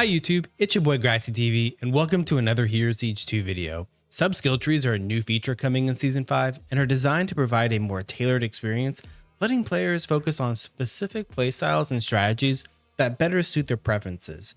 Hi YouTube, it's your boy Grassy TV, and welcome to another Hero Siege 2 video. Sub-skill trees are a new feature coming in Season 5 and are designed to provide a more tailored experience, letting players focus on specific playstyles and strategies that better suit their preferences.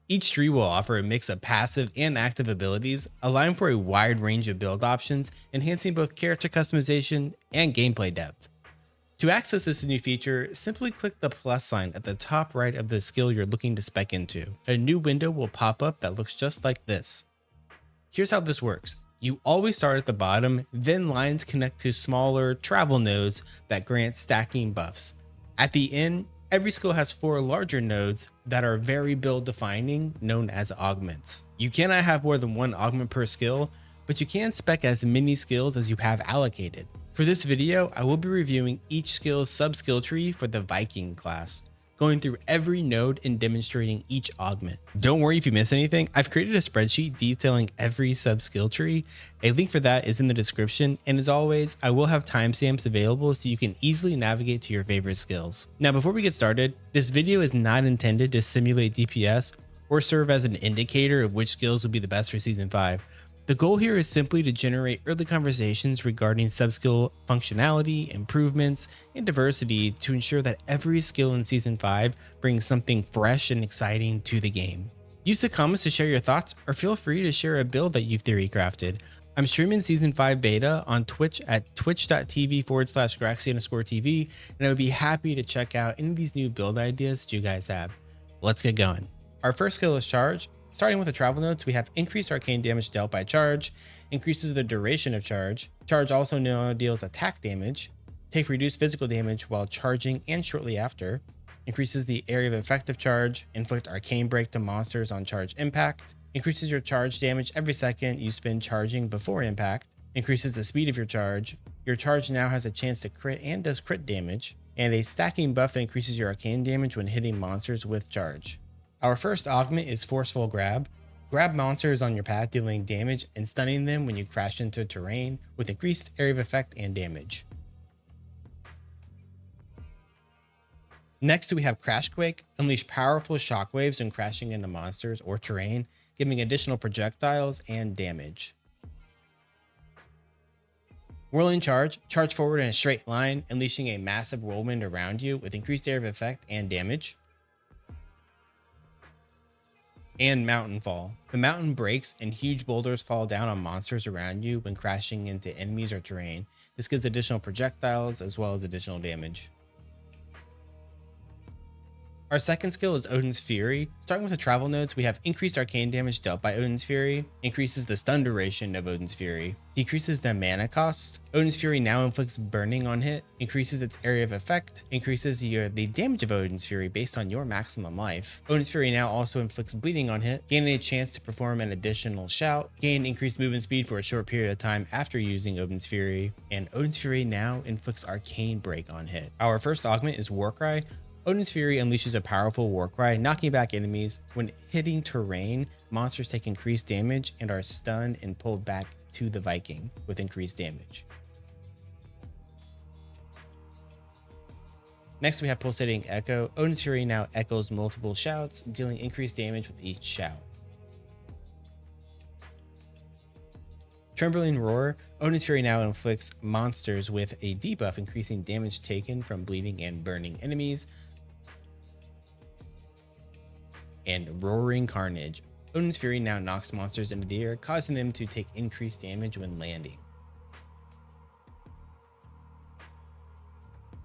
Each tree will offer a mix of passive and active abilities, allowing for a wide range of build options, enhancing both character customization and gameplay depth. To access this new feature, simply click the plus sign at the top right of the skill you're looking to spec into. A new window will pop up that looks just like this. Here's how this works. You always start at the bottom, then lines connect to smaller travel nodes that grant stacking buffs. At the end, every skill has 4 larger nodes that are very build defining, known as augments. You cannot have more than 1 augment per skill, but you can spec as many skills as you have allocated. For this video, I will be reviewing each skill's sub-skill tree for the Viking class, going through every node and demonstrating each augment. Don't worry if you miss anything, I've created a spreadsheet detailing every sub-skill tree. A link for that is in the description, and as always, I will have timestamps available so you can easily navigate to your favorite skills. Now before we get started, this video is not intended to simulate DPS or serve as an indicator of which skills will be the best for Season 5. The goal here is simply to generate early conversations regarding sub-skill functionality, improvements, and diversity to ensure that every skill in Season 5 brings something fresh and exciting to the game. Use the comments to share your thoughts, or feel free to share a build that you've theory crafted. I'm streaming Season 5 beta on Twitch at twitch.tv/Graxy_TV, and I would be happy to check out any of these new build ideas that you guys have. Let's get going. Our first skill is Charge. Starting with the travel nodes, we have increased arcane damage dealt by charge, increases the duration of charge. Charge also now deals attack damage, take reduced physical damage while charging and shortly after, increases the area of effective charge, inflict arcane break to monsters on charge impact, increases your charge damage every second you spend charging before impact, increases the speed of your charge now has a chance to crit and does crit damage, and a stacking buff that increases your arcane damage when hitting monsters with charge. Our first augment is Forceful Grab. Grab monsters on your path, dealing damage and stunning them when you crash into terrain with increased area of effect and damage. Next we have Crashquake. Unleash powerful shockwaves when crashing into monsters or terrain, giving additional projectiles and damage. Whirling Charge. Charge forward in a straight line, unleashing a massive whirlwind around you with increased area of effect and damage. And Mountain Fall. The mountain breaks and huge boulders fall down on monsters around you when crashing into enemies or terrain. This gives additional projectiles as well as additional damage. Our second skill is Odin's Fury. Starting with the travel nodes, we have increased arcane damage dealt by Odin's Fury, increases the stun duration of Odin's Fury, decreases the mana cost. Odin's Fury now inflicts burning on hit, increases its area of effect, increases the damage of Odin's Fury based on your maximum life. Odin's Fury now also inflicts bleeding on hit, gaining a chance to perform an additional shout, gain increased movement speed for a short period of time after using Odin's Fury, and Odin's Fury now inflicts arcane break on hit. Our first augment is Warcry. Odin's Fury unleashes a powerful Warcry, knocking back enemies. When hitting terrain, monsters take increased damage and are stunned and pulled back to the Viking with increased damage. Next we have Pulsating Echo. Odin's Fury now echoes multiple shouts, dealing increased damage with each shout. Trembling Roar. Odin's Fury now inflicts monsters with a debuff, increasing damage taken from bleeding and burning enemies. And Roaring Carnage. Odin's Fury now knocks monsters into the air, causing them to take increased damage when landing.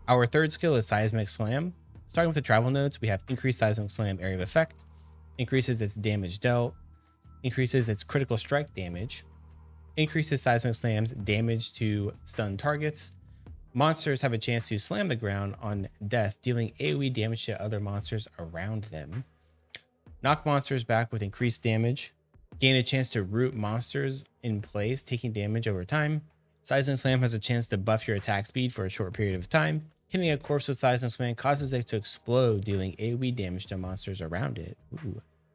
Our third skill is Siesmic Slam. Starting with the travel nodes, we have increased Siesmic Slam area of effect, increases its damage dealt, increases its critical strike damage, increases Siesmic Slam's damage to stun targets. Monsters have a chance to slam the ground on death, dealing AoE damage to other monsters around them. Knock monsters back with increased damage. Gain a chance to root monsters in place, taking damage over time. Seismic Slam has a chance to buff your attack speed for a short period of time. Hitting a corpse with Seismic Slam causes it to explode, dealing AoE damage to monsters around it.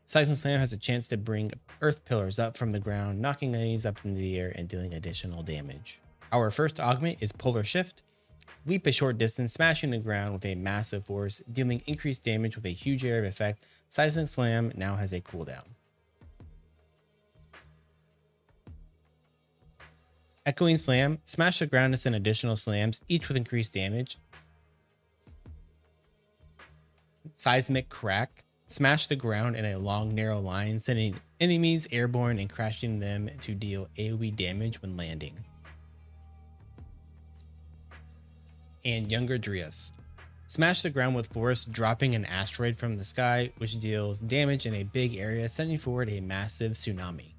Seismic Slam has a chance to bring earth pillars up from the ground, knocking enemies up into the air and dealing additional damage. Our first augment is Polar Shift. Leap a short distance, smashing the ground with a massive force, dealing increased damage with a huge area of effect Seismic Slam now has a cooldown. Echoing Slam, smash the ground and send additional slams, each with increased damage. Seismic Crack, smash the ground in a long, narrow line, sending enemies airborne and crashing them to deal AoE damage when landing. And Younger Drius, smash the ground with force, dropping an asteroid from the sky, which deals damage in a big area, sending forward a massive tsunami.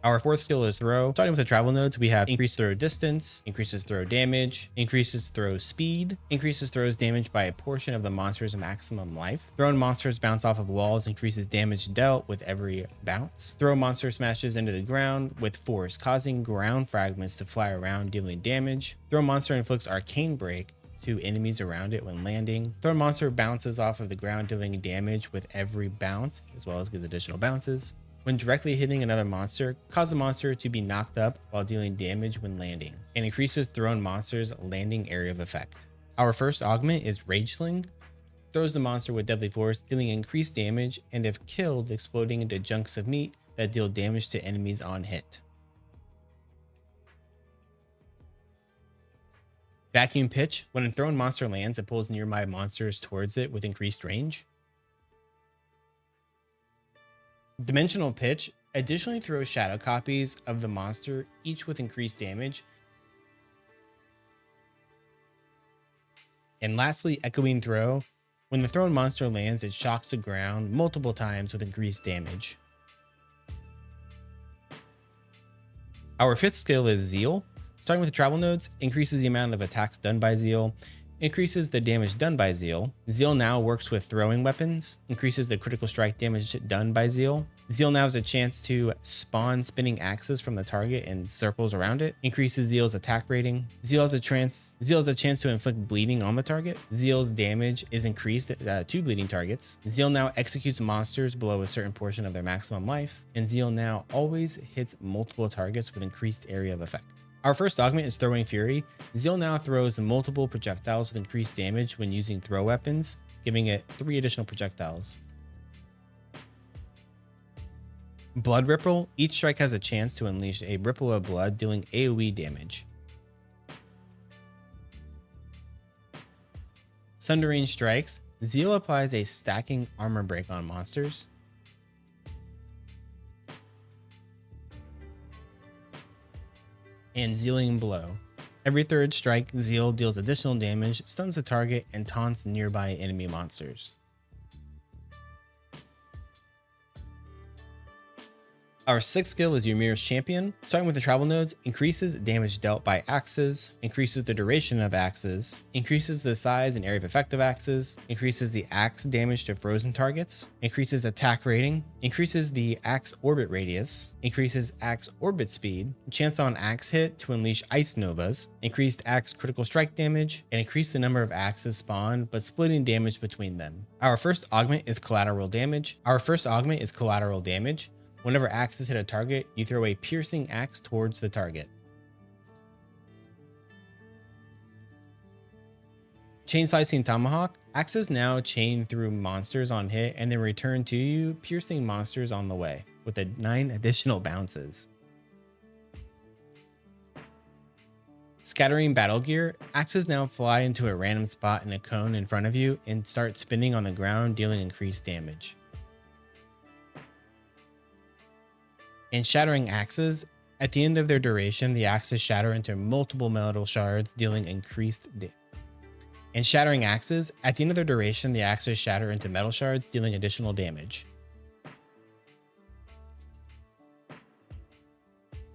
Our fourth skill is Throw. Starting with the travel nodes, we have increased throw distance, increases throw damage, increases throw speed, increases throws damage by a portion of the monster's maximum life. Thrown monsters bounce off of walls, increases damage dealt with every bounce. Throw monster smashes into the ground with force, causing ground fragments to fly around, dealing damage. Throw monster inflicts arcane break to enemies around it when landing. Thrown monster bounces off of the ground, dealing damage with every bounce, as well as gives additional bounces. When directly hitting another monster, cause the monster to be knocked up while dealing damage when landing, and increases thrown monster's landing area of effect. Our first augment is Rageling. Throws the monster with deadly force, dealing increased damage, and if killed, exploding into chunks of meat that deal damage to enemies on hit. Vacuum Pitch. When a thrown monster lands, it pulls nearby monsters towards it with increased range. Dimensional Pitch additionally throws shadow copies of the monster, each with increased damage. And lastly, Echoing Throw. When the thrown monster lands, it shocks the ground multiple times with increased damage. Our fifth skill is Zeal. Starting with the travel nodes, increases the amount of attacks done by Zeal, increases the damage done by Zeal. Zeal now works with throwing weapons, increases the critical strike damage done by Zeal. Zeal now has a chance to spawn spinning axes from the target and circles around it, increases Zeal's attack rating. Zeal has a chance to inflict bleeding on the target. Zeal's damage is increased to bleeding targets. Zeal now executes monsters below a certain portion of their maximum life, and Zeal now always hits multiple targets with increased area of effect. Our first augment is Throwing Fury. Zeal now throws multiple projectiles with increased damage when using throw weapons, giving it 3 additional projectiles. Blood Ripple. Each strike has a chance to unleash a ripple of blood, dealing AoE damage. Sundering Strikes. Zeal applies a stacking armor break on monsters. And Zealing Blow. Every third strike, Zeal deals additional damage, stuns the target, and taunts nearby enemy monsters. Our sixth skill is Ymir's Champion. Starting with the travel nodes, increases damage dealt by axes, increases the duration of axes, increases the size and area of effect of axes, increases the axe damage to frozen targets, increases attack rating, increases the axe orbit radius, increases axe orbit speed, chance on axe hit to unleash ice novas, increased axe critical strike damage, and increase the number of axes spawned, but splitting damage between them. Our first augment is Collateral Damage. Whenever axes hit a target, you throw a piercing axe towards the target. Chain Slicing Tomahawk. Axes now chain through monsters on hit and then return to you, piercing monsters on the way, with 9 additional bounces. Scattering Battle Gear. Axes now fly into a random spot in a cone in front of you and start spinning on the ground, dealing increased damage. And Shattering Axes. At the end of their duration, the axes shatter into multiple metal shards, dealing increased damage. And Shattering Axes. At the end of their duration, the axes shatter into metal shards, dealing additional damage.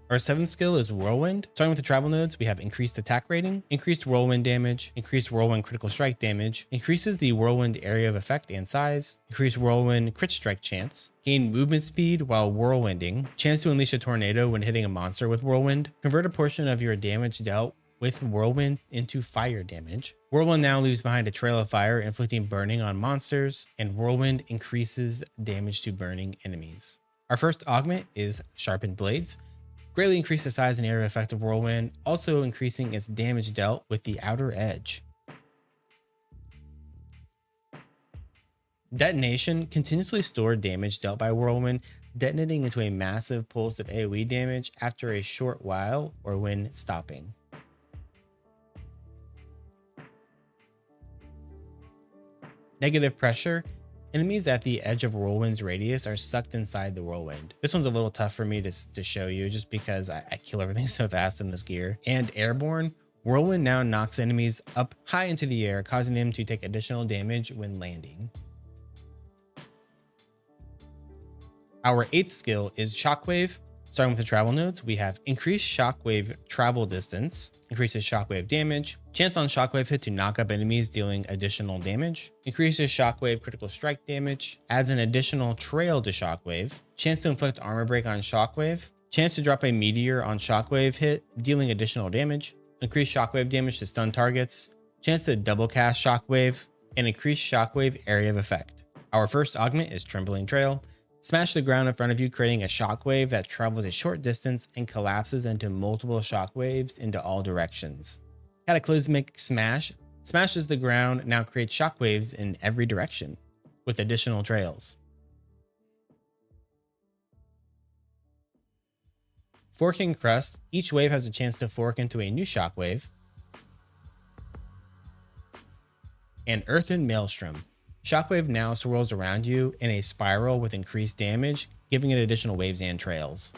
Our seventh skill is Whirlwind. Starting with the travel nodes, we have increased attack rating, increased whirlwind damage, increased whirlwind critical strike damage, increases the whirlwind area of effect and size, increased whirlwind crit strike chance, gain movement speed while whirlwinding, chance to unleash a tornado when hitting a monster with whirlwind, convert a portion of your damage dealt with whirlwind into fire damage. Whirlwind now leaves behind a trail of fire, inflicting burning on monsters, and whirlwind increases damage to burning enemies. Our first augment is Sharpened Blades. Greatly increase the size and area of effect of Whirlwind, also increasing its damage dealt with the outer edge. Detonation continuously stored damage dealt by Whirlwind, detonating into a massive pulse of AoE damage after a short while or when stopping. Negative pressure. Enemies at the edge of Whirlwind's radius are sucked inside the Whirlwind. This one's a little tough for me to show you just because I kill everything so fast in this gear. And airborne. Whirlwind now knocks enemies up high into the air, causing them to take additional damage when landing. Our 8th skill is Shockwave. Starting with the travel nodes, we have increased Shockwave travel distance, increases Shockwave damage, chance on Shockwave hit to knock up enemies dealing additional damage, increases Shockwave critical strike damage, adds an additional trail to Shockwave, chance to inflict armor break on Shockwave, chance to drop a meteor on Shockwave hit dealing additional damage, increased Shockwave damage to stun targets, chance to double cast Shockwave, and increased Shockwave area of effect. Our first augment is Trembling Trail. Smash the ground in front of you, creating a shockwave that travels a short distance and collapses into multiple shockwaves into all directions. Cataclysmic Smash smashes the ground, now creates shockwaves in every direction, with additional trails. Forking Crust, each wave has a chance to fork into a new shockwave. And Earthen Maelstrom. Shockwave now swirls around you in a spiral with increased damage, giving it additional waves and trails.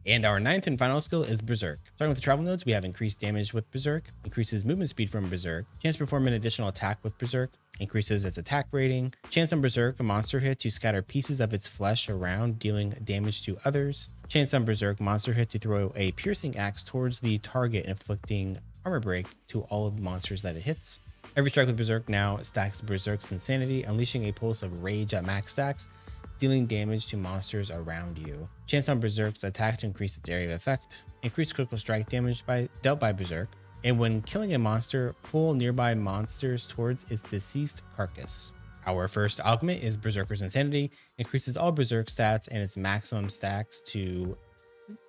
And our 9th and final skill is Berserk. Starting with the travel nodes, we have increased damage with Berserk, increases movement speed from Berserk, chance to perform an additional attack with Berserk, increases its attack rating, chance on Berserk, a monster hit to scatter pieces of its flesh around, dealing damage to others, chance on Berserk, monster hit to throw a piercing axe towards the target, inflicting armor break to all of the monsters that it hits. Every strike with Berserk now stacks Berserk's Insanity, unleashing a pulse of rage at max stacks, dealing damage to monsters around you. Chance on Berserk's attack to increase its area of effect, increase critical strike damage dealt by Berserk, and when killing a monster, pull nearby monsters towards its deceased carcass. Our first augment is Berserker's Insanity, increases all Berserk stats and its maximum stacks to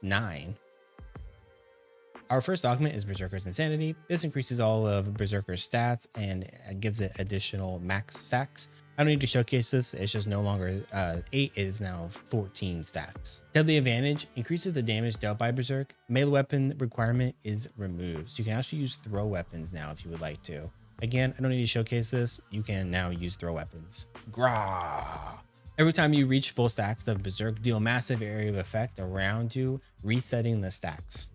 9. Our first augment is Berserker's Insanity. This increases all of Berserker's stats and gives it additional max stacks. I don't need to showcase this, it's just no longer 8, it is now 14 stacks. Deadly Advantage increases the damage dealt by Berserk. Melee weapon requirement is removed, so you can actually use throw weapons now if you would like to. Again, I don't need to showcase this, you can now use throw weapons. Grah! Every time you reach full stacks of Berserk, deal massive area of effect around you, resetting the stacks.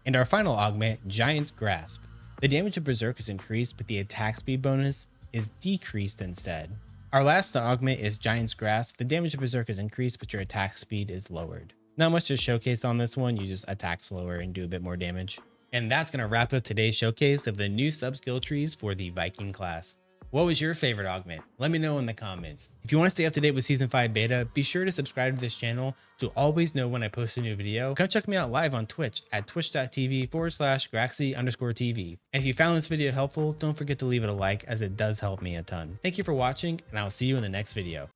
And our final augment, Giant's Grasp. The damage of Berserk is increased, but the attack speed bonus is decreased instead. Our last augment is Giant's Grasp. The damage of Berserk is increased, but your attack speed is lowered. Not much to showcase on this one, you just attack slower and do a bit more damage. And that's going to wrap up today's showcase of the new sub-skill trees for the Viking class. What was your favorite augment? Let me know in the comments. If you want to stay up to date with Season 5 beta, be sure to subscribe to this channel to always know when I post a new video. Come check me out live on Twitch at twitch.tv/Graxy_TV. And if you found this video helpful, don't forget to leave it a like as it does help me a ton. Thank you for watching, and I'll see you in the next video.